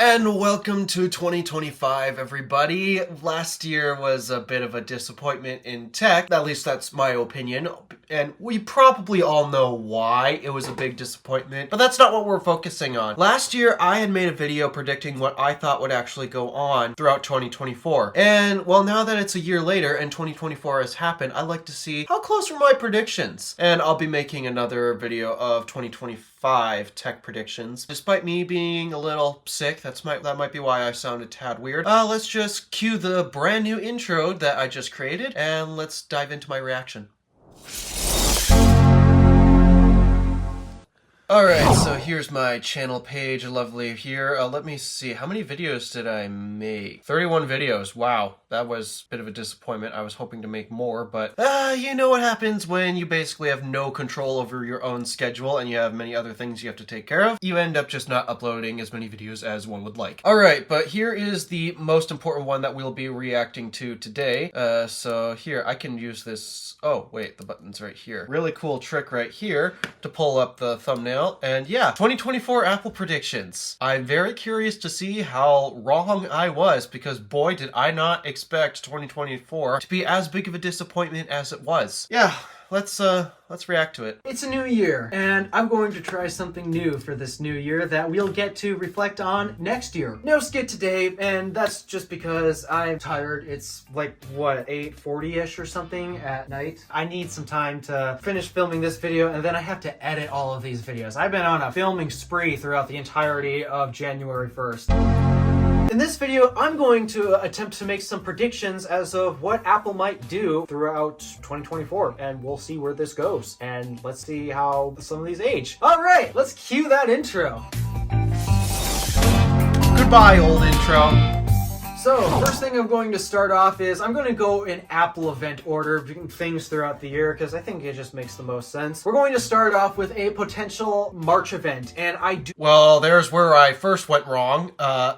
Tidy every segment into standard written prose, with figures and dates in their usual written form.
And welcome to 2025, everybody. Last year was a bit of a disappointment in tech. At least that's my opinion. And we probably all know why it was a big disappointment, but that's not what we're focusing on. Last year, I had made a video predicting what I thought would actually go on throughout 2024. And well, now that it's a year later and 2024 has happened, I'd like to see how close are my predictions. And I'll be making another video of 2025 tech predictions. Despite me being a little sick, that might be why I sound a tad weird. Let's just cue the brand new intro that I just created, and let's dive into my reaction. Alright, so here's my channel page, lovely here. Let me see, how many videos did I make? 31 videos, wow. That was a bit of a disappointment. I was hoping to make more, but you know what happens when you basically have no control over your own schedule and you have many other things you have to take care of. You end up just not uploading as many videos as one would like. Alright, but here is the most important one that we'll be reacting to today. So here, I can use this. Oh, wait, the button's right here. Really cool trick right here to pull up the thumbnail. And yeah, 2024 Apple predictions. I'm very curious to see how wrong I was, because boy, did I not expect 2024 to be as big of a disappointment as it was. Yeah, let's react to it. It's a new year, and I'm going to try something new for this new year that we'll get to reflect on next year. No skit today, and that's just because I'm tired. It's like, what, 8:40-ish or something at night? I need some time to finish filming this video, and then I have to edit all of these videos. I've been on a filming spree throughout the entirety of January 1st. In this video, I'm going to attempt to make some predictions as of what Apple might do throughout 2024, and we'll see where this goes. And let's see how some of these age. All right, let's cue that intro. Goodbye, old intro. So, first thing I'm going to start off is I'm going to go in Apple event order, things throughout the year, because I think it just makes the most sense. We're going to start off with a potential March event, and I do... Well, there's where I first went wrong.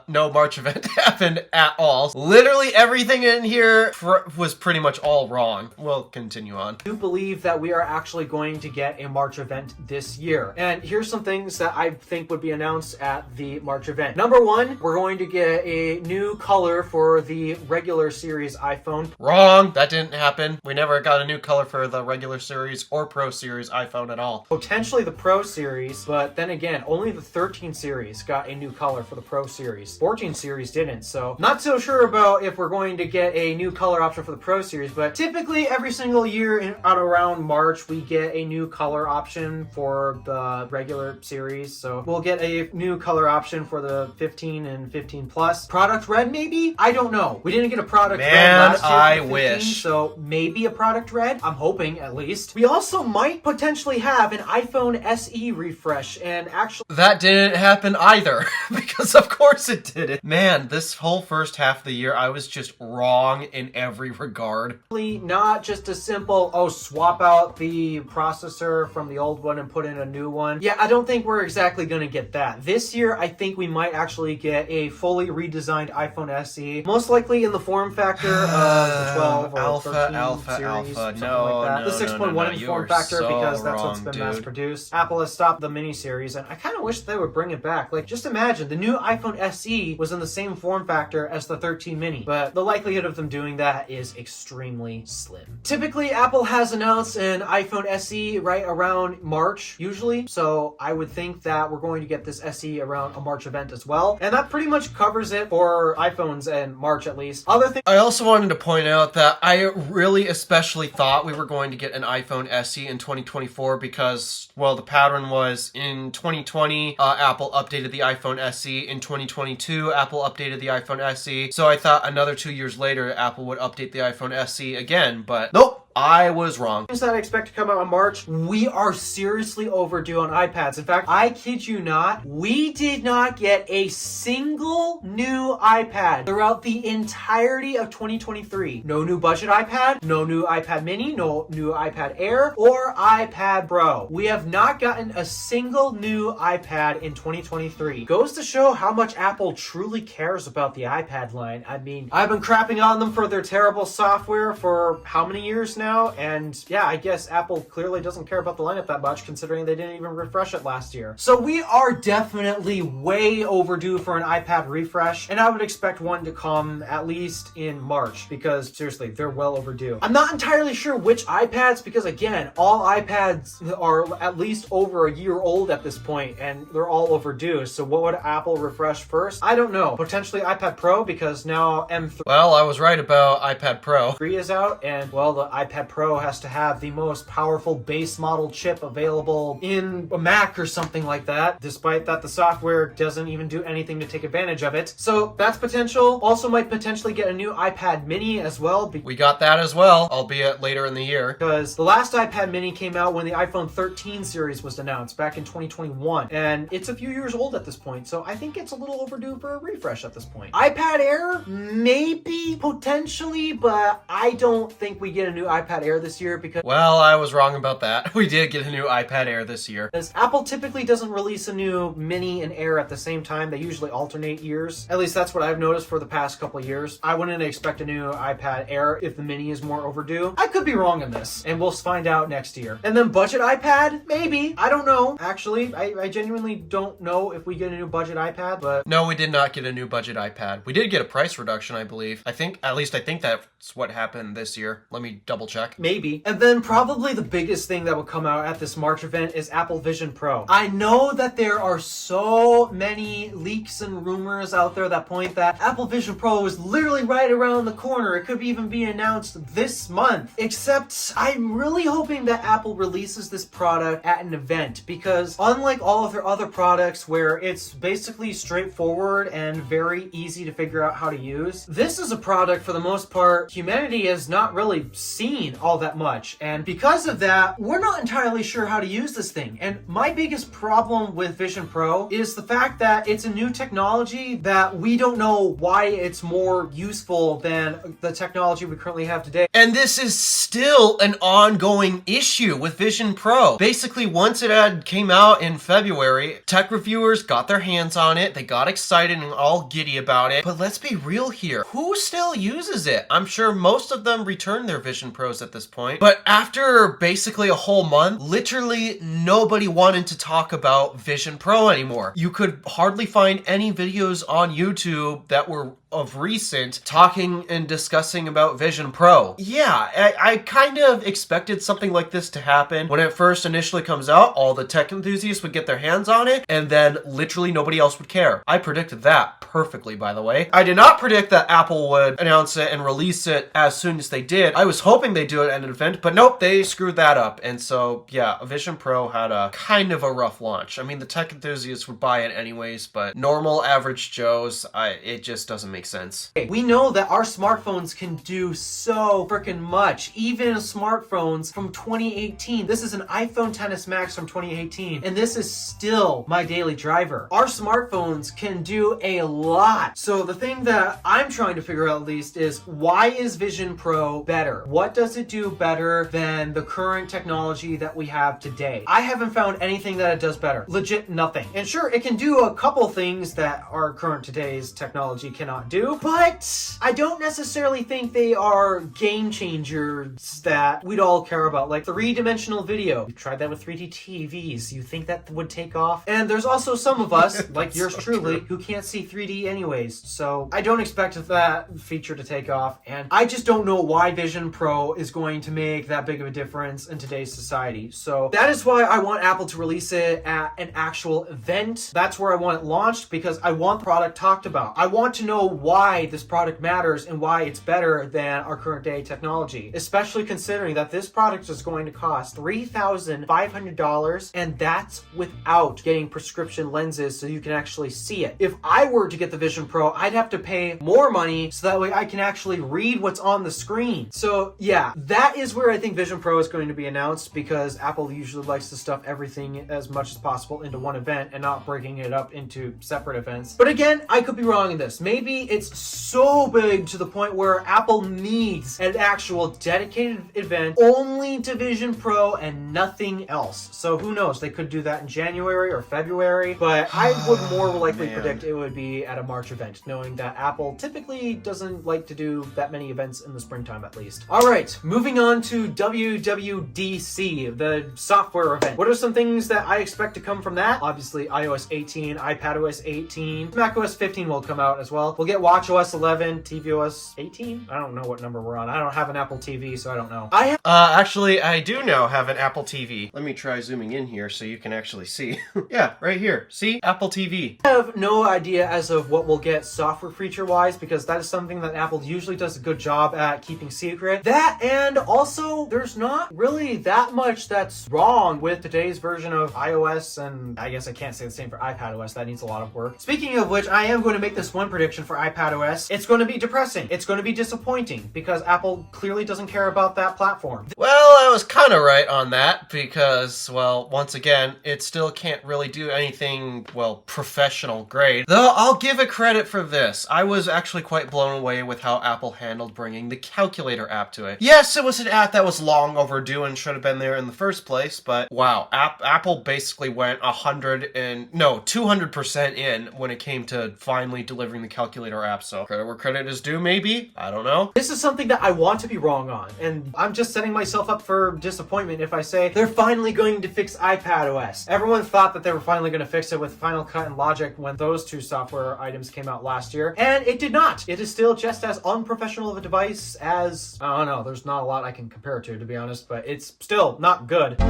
No March event happened at all. Literally everything in here was pretty much all wrong. We'll continue on. I do believe that we are actually going to get a March event this year. And here's some things that I think would be announced at the March event. Number one, we're going to get a new color for the regular series iPhone. Wrong. That didn't happen. We never got a new color for the regular series or Pro series iPhone at all. Potentially the Pro series, but then again, only the 13 series got a new color for the Pro series. 14 series didn't, so not so sure about if we're going to get a new color option for the Pro series, but typically every single year at around March, we get a new color option for the regular series. So we'll get a new color option for the 15 and 15 plus. Product red, maybe? I don't know. We didn't get a product red last year. I 15, wish. So maybe a product red. I'm hoping, at least. We also might potentially have an iPhone SE refresh, and actually... That didn't happen either, because of course it didn't. Man, this whole first half of the year, I was just wrong in every regard. Not just a simple, oh, swap out the processor from the old one and put in a new one. Yeah, I don't think we're exactly going to get that. This year, I think we might actually get a fully redesigned iPhone SE. Most likely in the form factor of the 12 or Alpha, 13 Alpha, series, Alpha. something No, like that. no, The 6.1 in form factor, so because that's wrong, what's been dude. mass produced. Apple has stopped the mini series, and I kind of wish they would bring it back. Like, just imagine, the new iPhone SE was in the same form factor as the 13 mini, but the likelihood of them doing that is extremely slim. Typically, Apple has announced an iPhone SE right around March, usually, so I would think that we're going to get this SE around a March event as well, and that pretty much covers it for iPhones and March at least. Other thing, I also wanted to point out that I really especially thought we were going to get an iPhone SE in 2024 because, well, the pattern was in 2020, Apple updated the iPhone SE. In 2022, Apple updated the iPhone SE. So I thought another 2 years later, Apple would update the iPhone SE again, but nope. I was wrong. Things that I expect to come out in March, we are seriously overdue on iPads. In fact, I kid you not, we did not get a single new iPad throughout the entirety of 2023. No new budget iPad, no new iPad mini, no new iPad Air, or iPad Pro. We have not gotten a single new iPad in 2023. Goes to show how much Apple truly cares about the iPad line. I mean, I've been crapping on them for their terrible software for how many years now? now, and yeah, I guess Apple clearly doesn't care about the lineup that much, considering they didn't even refresh it last year. So we are definitely way overdue for an iPad refresh, and I would expect one to come at least in March, because seriously, they're well overdue. I'm not entirely sure which iPads, because again, all iPads are at least over a year old at this point, and they're all overdue. So what would Apple refresh first? I don't know. Potentially iPad Pro, because now M3 Well, I was right about iPad Pro. is out, and well, the iPad Pro has to have the most powerful base model chip available in a Mac or something like that, despite that the software doesn't even do anything to take advantage of it. So that's potential. Also might potentially get a new iPad mini as well, We got that as well, albeit later in the year. because the last iPad mini came out when the iPhone 13 series was announced back in 2021, and it's a few years old at this point, so I think it's a little overdue for a refresh at this point. iPad Air, maybe, potentially, but I don't think we get a new iPad Air this year, because Well, I was wrong about that. We did get a new iPad Air this year. Apple typically doesn't release a new Mini and Air at the same time. They usually alternate years. At least that's what I've noticed for the past couple of years. I wouldn't expect a new iPad Air if the Mini is more overdue. I could be wrong on this, and we'll find out next year. And then budget iPad? Maybe. I don't know. Actually, I genuinely don't know if we get a new budget iPad, but No, we did not get a new budget iPad. We did get a price reduction, I believe. I think that's what happened this year. Let me double check. maybe. And then probably the biggest thing that will come out at this March event is Apple Vision Pro. I know that there are so many leaks and rumors out there that point that Apple Vision Pro is literally right around the corner. It could even be announced this month. Except I'm really hoping that Apple releases this product at an event, because unlike all of their other products where it's basically straightforward and very easy to figure out how to use, this is a product for the most part humanity has not really seen all that much. And because of that, we're not entirely sure how to use this thing. And my biggest problem with Vision Pro is the fact that it's a new technology that we don't know why it's more useful than the technology we currently have today. And this is still an ongoing issue with Vision Pro. Basically, once it came out in February, tech reviewers got their hands on it, they got excited and all giddy about it. But let's be real here. Who still uses it? I'm sure most of them returned their Vision Pros at this point. But after basically a whole month, literally nobody wanted to talk about Vision Pro anymore. You could hardly find any videos on YouTube that were of recent talking and discussing about Vision Pro. Yeah, I kind of expected something like this to happen. When it first initially comes out, all the tech enthusiasts would get their hands on it, and then literally nobody else would care. I predicted that perfectly, by the way. I did not predict that Apple would announce it and release it as soon as they did. I was hoping they'd do it at an event, but nope, they screwed that up. And so, yeah, Vision Pro had a kind of a rough launch. I mean, the tech enthusiasts would buy it anyways, but normal average Joes, it just doesn't make sense. We know that our smartphones can do so freaking much. Even smartphones from 2018. This is an iPhone XS Max from 2018, and this is still my daily driver. Our smartphones can do a lot. So the thing that I'm trying to figure out at least is, why is Vision Pro better? What does it do better than the current technology that we have today? I haven't found anything that it does better. Legit nothing. And sure, it can do a couple things that our current today's technology cannot do, but I don't necessarily think they are game changers that we'd all care about. Like three-dimensional video. We've tried that with 3D TVs. You think that would take off? And there's also some of us, like yours truly, who can't see 3D anyways. So I don't expect that feature to take off. And I just don't know why Vision Pro is going to make that big of a difference in today's society. So that is why I want Apple to release it at an actual event. That's where I want it launched, because I want the product talked about. I want to know why this product matters and why it's better than our current day technology, especially considering that this product is going to cost $3,500, and that's without getting prescription lenses so you can actually see it. If I were to get the Vision Pro, I'd have to pay more money so that way I can actually read what's on the screen. So yeah, that is where I think Vision Pro is going to be announced, because Apple usually likes to stuff everything as much as possible into one event and not breaking it up into separate events. But again, I could be wrong in this. Maybe it's so big to the point where Apple needs an actual dedicated event only to Vision Pro and nothing else. So who knows? They could do that in January or February, but I would more likely predict it would be at a March event, knowing that Apple typically doesn't like to do that many events in the springtime at least. All right, moving on to WWDC, the software event. What are some things that I expect to come from that? Obviously, iOS 18, iPadOS 18, macOS 15 will come out as well. We'll get watchOS 11, tvOS 18? I don't know what number we're on. I don't have an Apple TV, so I don't know. Actually, I do now have an Apple TV. Let me try zooming in here so you can actually see. Yeah, right here. See? Apple TV. I have no idea as of what we'll get software feature-wise, because that is something that Apple usually does a good job at keeping secret. That, and also, there's not really that much that's wrong with today's version of iOS, and I guess I can't say the same for iPadOS. That needs a lot of work. Speaking of which, I am going to make this one prediction for iPadOS. It's going to be depressing. It's going to be disappointing, because Apple clearly doesn't care about that platform. Well, I was kind of right on that because, well, once again, it still can't really do anything, well, professional grade. Though I'll give it credit for this. I was actually quite blown away with how Apple handled bringing the calculator app to it. Yes, it was an app that was long overdue and should have been there in the first place, but wow, Apple basically went 200% in when it came to finally delivering the calculator app, so credit where credit is due, maybe? I don't know. This is something that I want to be wrong on, and I'm just setting myself up for disappointment if I say they're finally going to fix iPadOS. Everyone thought that they were finally going to fix it with Final Cut and Logic when those two software items came out last year, and it did not. It is still just as unprofessional of a device as, I don't know, there's not a lot I can compare it to be honest, but it's still not good.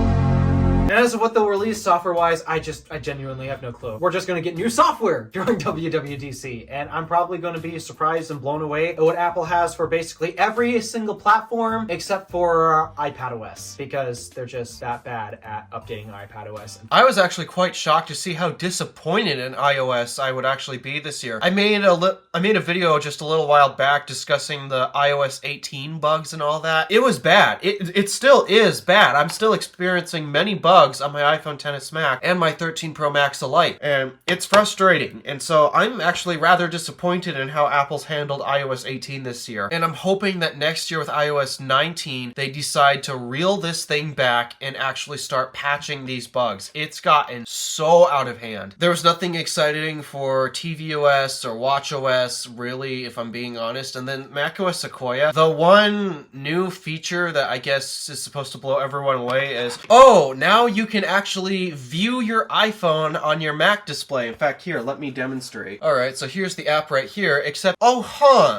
And as of what they'll release software-wise, I genuinely have no clue. We're just going to get new software during WWDC, and I'm probably going to be surprised and blown away at what Apple has for basically every single platform except for iPadOS, because they're just that bad at updating iPadOS. I was actually quite shocked to see how disappointed in iOS I would actually be this year. I made a video just a little while back discussing the iOS 18 bugs and all that. It was bad. It still is bad. I'm still experiencing many bugs on my iPhone XS Max and my 13 Pro Max alike, and it's frustrating. And so I'm actually rather disappointed in how Apple's handled iOS 18 this year. And I'm hoping that next year with iOS 19, they decide to reel this thing back and actually start patching these bugs. It's gotten so out of hand. There was nothing exciting for tvOS or watchOS, really, if I'm being honest. And then macOS Sequoia, the one new feature that I guess is supposed to blow everyone away is, oh, now you can actually view your iPhone on your Mac display. In fact, here, let me demonstrate. All right, so here's the app right here, except,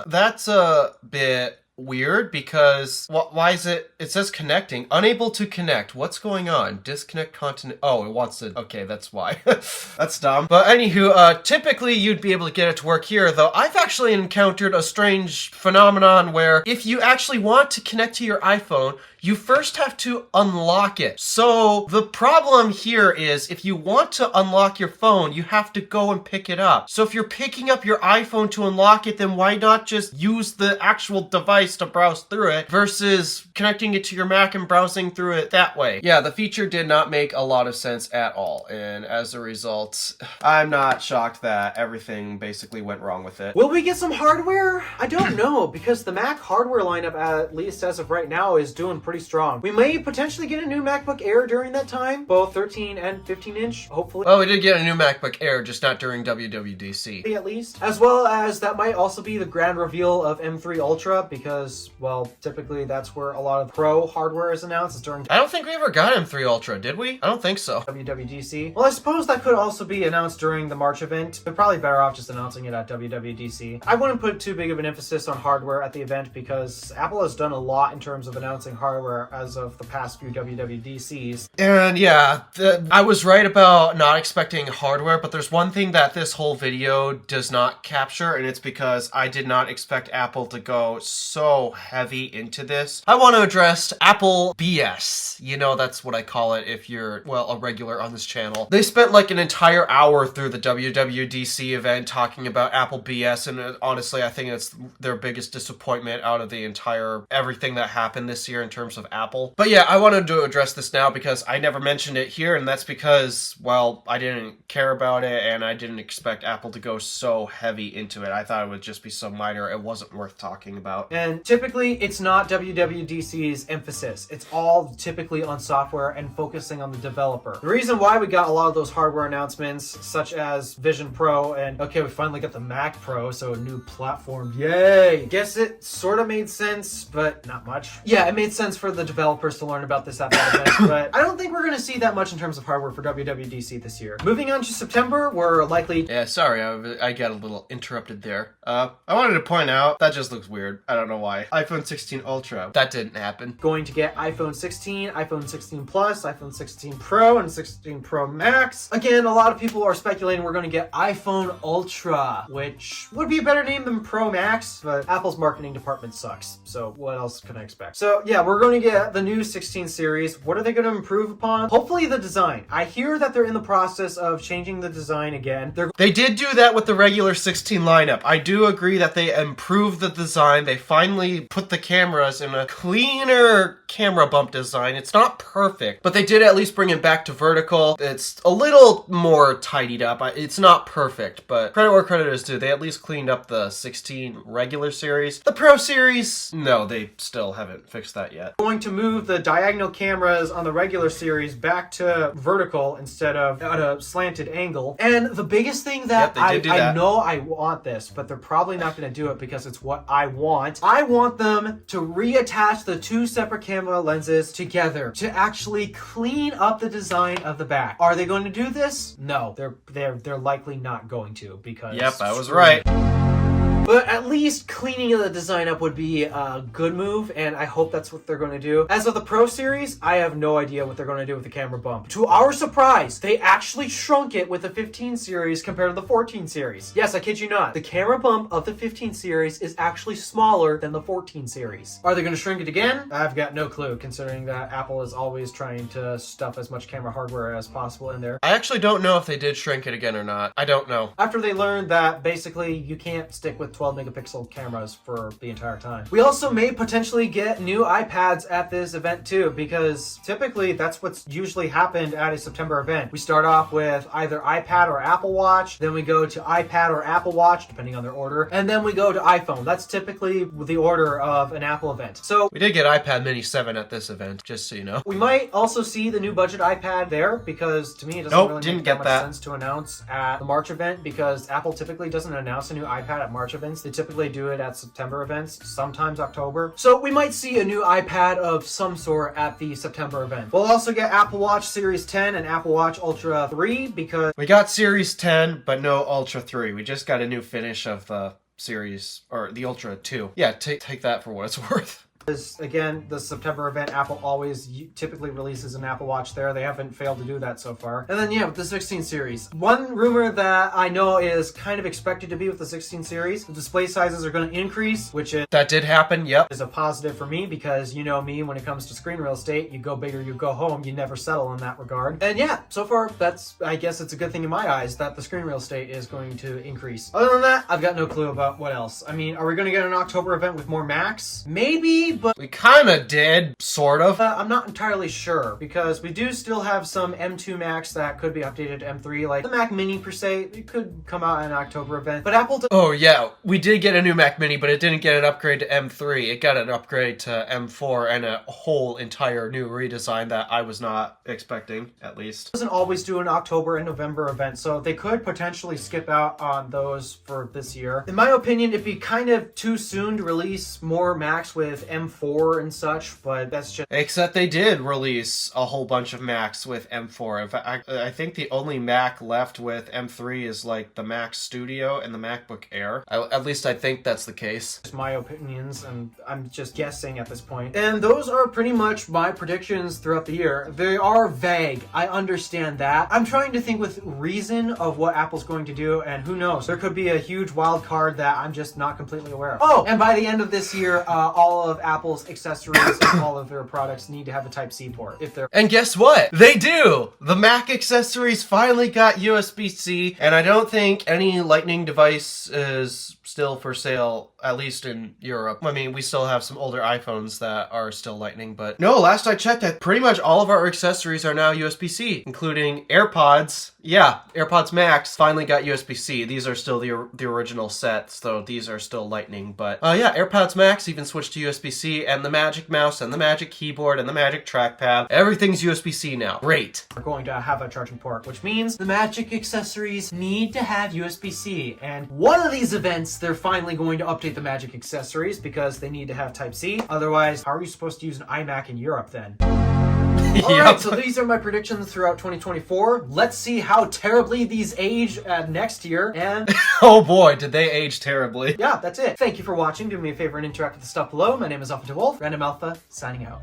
that's a bit weird because why is it says connecting, unable to connect. What's going on? Disconnect content. Oh, it wants to. Okay, that's why. That's dumb. But anywho, typically you'd be able to get it to work here, though I've actually encountered a strange phenomenon where if you actually want to connect to your iPhone, you first have to unlock it. So the problem here is if you want to unlock your phone, you have to go and pick it up. So if you're picking up your iPhone to unlock it, then why not just use the actual device to browse through it versus connecting it to your Mac and browsing through it that way? Yeah, the feature did not make a lot of sense at all. And as a result, I'm not shocked that everything basically went wrong with it. Will we get some hardware? I don't know, because the Mac hardware lineup, at least as of right now, is doing pretty strong. We may potentially get a new MacBook Air during that time, both 13 and 15 inch, hopefully. Well, we did get a new MacBook Air, just not during WWDC. At least. As well as that might also be the grand reveal of M3 Ultra, because, well, typically that's where a lot of Pro hardware is announced. It's during I don't think we ever got M3 Ultra, did we? I don't think so. WWDC. Well, I suppose that could also be announced during the March event. They're probably better off just announcing it at WWDC. I wouldn't put too big of an emphasis on hardware at the event because Apple has done a lot in terms of announcing hardware as of the past few WWDCs. And yeah, I was right about not expecting hardware, but there's one thing that this whole video does not capture, and it's because I did not expect Apple to go so so heavy into this. I want to address Apple BS. You know, that's what I call it if you're, well, a regular on this channel. They spent like an entire hour through the WWDC event talking about Apple BS, and honestly, I think it's their biggest disappointment out of the entire everything that happened this year in terms of Apple. But yeah, I wanted to address this now because I never mentioned it here, and that's because, well, I didn't care about it, and I didn't expect Apple to go so heavy into it. I thought it would just be so minor, it wasn't worth talking about. And typically, it's not WWDC's emphasis. It's all typically on software and focusing on the developer. The reason why we got a lot of those hardware announcements, such as Vision Pro, and okay, we finally got the Mac Pro, so a new platform, yay! Guess it sort of made sense, but not much. Yeah, it made sense for the developers to learn about this at that event, but I don't think we're going to see that much in terms of hardware for WWDC this year. Moving on to September, we're likely... Yeah, sorry, I got a little interrupted there. I wanted to point out, that just looks weird. I don't know why. iPhone 16 Ultra. That didn't happen. Going to get iPhone 16, iPhone 16 Plus, iPhone 16 Pro, and 16 Pro Max. Again, a lot of people are speculating we're going to get iPhone Ultra, which would be a better name than Pro Max, but Apple's marketing department sucks, so what else can I expect? So yeah, we're going to get the new 16 series. What are they going to improve upon? Hopefully the design. I hear that they're in the process of changing the design again. They did do that with the regular 16 lineup. I do agree that they improved the design. They finally put the cameras in a cleaner camera bump design. It's not perfect, but they did at least bring it back to vertical. It's a little more tidied up. It's not perfect, but credit where credit is due. They at least cleaned up the 16 regular series. The Pro series, no, they still haven't fixed that yet. Going to move the diagonal cameras on the regular series back to vertical instead of at a slanted angle. And the biggest thing that I know I want this, but they're probably not going to do it because it's what I want. I want them to reattach the two separate camera lenses together to actually clean up the design of the back. Are they going to do this? No, they're likely not going to because... Yep, I was right. But at least cleaning the design up would be a good move, and I hope that's what they're going to do. As of the Pro series, I have no idea what they're going to do with the camera bump. To our surprise, they actually shrunk it with the 15 series compared to the 14 series. Yes, I kid you not. The camera bump of the 15 series is actually smaller than the 14 series. Are they going to shrink it again? I've got no clue, considering that Apple is always trying to stuff as much camera hardware as possible in there. I actually don't know if they did shrink it again or not. I don't know. After they learned that basically you can't stick with 12 megapixel cameras for the entire time. We also may potentially get new iPads at this event too, because typically that's what's usually happened at a September event. We start off with either iPad or Apple Watch, then we go to iPad or Apple Watch, depending on their order, and then we go to iPhone. That's typically the order of an Apple event. So we did get iPad Mini 7 at this event, just so you know. We might also see the new budget iPad there, because to me it doesn't really make that much sense to announce at the March event, because Apple typically doesn't announce a new iPad at March events. They typically do it at September events, sometimes October. So we might see a new iPad of some sort at the September event. We'll also get Apple Watch Series 10 and Apple Watch Ultra 3 because... We got Series 10, but no Ultra 3. We just got a new finish of the Series, or the Ultra 2. Yeah, take that for what it's worth. Again, the September event, Apple always typically releases an Apple Watch there. They haven't failed to do that so far. And then, yeah, with the 16 series. One rumor that I know is kind of expected to be with the 16 series, the display sizes are going to increase, which is... That did happen, yep. ...is a positive for me because you know me, when it comes to screen real estate, you go big or you go home. You never settle in that regard. And yeah, so far, I guess it's a good thing in my eyes that the screen real estate is going to increase. Other than that, I've got no clue about what else. I mean, are we going to get an October event with more Macs? Maybe, but... We kind of did, sort of. I'm not entirely sure, because we do still have some M2 Macs that could be updated to M3, like the Mac Mini per se. It could come out in an October event, but Apple... Oh yeah, we did get a new Mac Mini, but it didn't get an upgrade to M3. It got an upgrade to M4 and a whole entire new redesign that I was not expecting, at least. Doesn't always do an October and November event, so they could potentially skip out on those for this year. In my opinion, it'd be kind of too soon to release more Macs with M M4 and such, but that's just... Except they did release a whole bunch of Macs with M4. In fact, I think the only Mac left with M3 is like the Mac Studio and the MacBook Air. At least I think that's the case. Just my opinions, and I'm just guessing at this point. And those are pretty much my predictions throughout the year. They are vague. I understand that. I'm trying to think with reason of what Apple's going to do, and who knows? There could be a huge wild card that I'm just not completely aware of. Oh, and by the end of this year, all of Apple's accessories and all of their products need to have a Type-C port. If they're... And guess what? They do! The Mac accessories finally got USB-C, and I don't think any Lightning device is still for sale, at least in Europe. I mean, we still have some older iPhones that are still Lightning, but no, last I checked, pretty much all of our accessories are now USB-C, including AirPods. Yeah, AirPods Max finally got USB-C. These are still the original sets, though these are still Lightning, but yeah, AirPods Max even switched to USB-C, and the Magic Mouse, and the Magic Keyboard, and the Magic Trackpad. Everything's USB-C now. Great. We're going to have a charging port, which means the Magic accessories need to have USB-C, and one of these events, they're finally going to update the Magic accessories because they need to have Type-C. Otherwise, how are you supposed to use an iMac in Europe then? Alright, so these are my predictions throughout 2024. Let's see how terribly these age next year, and... Oh boy, did they age terribly. Yeah, that's it. Thank you for watching. Do me a favor and interact with the stuff below. My name is DeWolf, Random Alpha, signing out.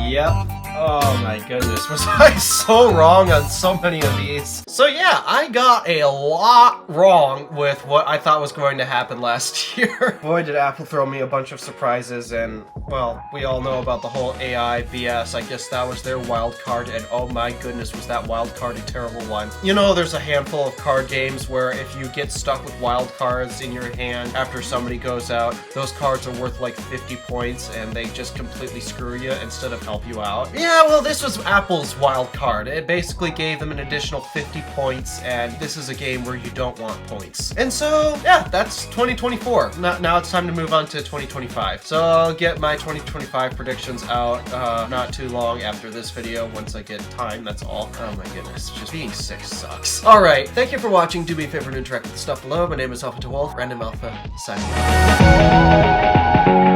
Yep. Oh my goodness, was I so wrong on so many of these? So yeah, I got a lot wrong with what I thought was going to happen last year. Boy, did Apple throw me a bunch of surprises, and well, we all know about the whole AI BS. I guess that was their wild card, and oh my goodness, was that wild card a terrible one. You know, there's a handful of card games where if you get stuck with wild cards in your hand after somebody goes out, those cards are worth like 50 points, and they just completely screw you instead of help you out. Yeah, well, this was Apple's wild card. It basically gave them an additional 50 points, and this is a game where you don't want points. And so, yeah, that's 2024. Now it's time to move on to 2025. So I'll get my 2025 predictions out not too long after this video, once I get time, that's all. Oh my goodness, just being sick sucks. Alright, thank you for watching. Do me a favor and interact with the stuff below. My name is Alpha DeWolf, Random Alpha, signing out.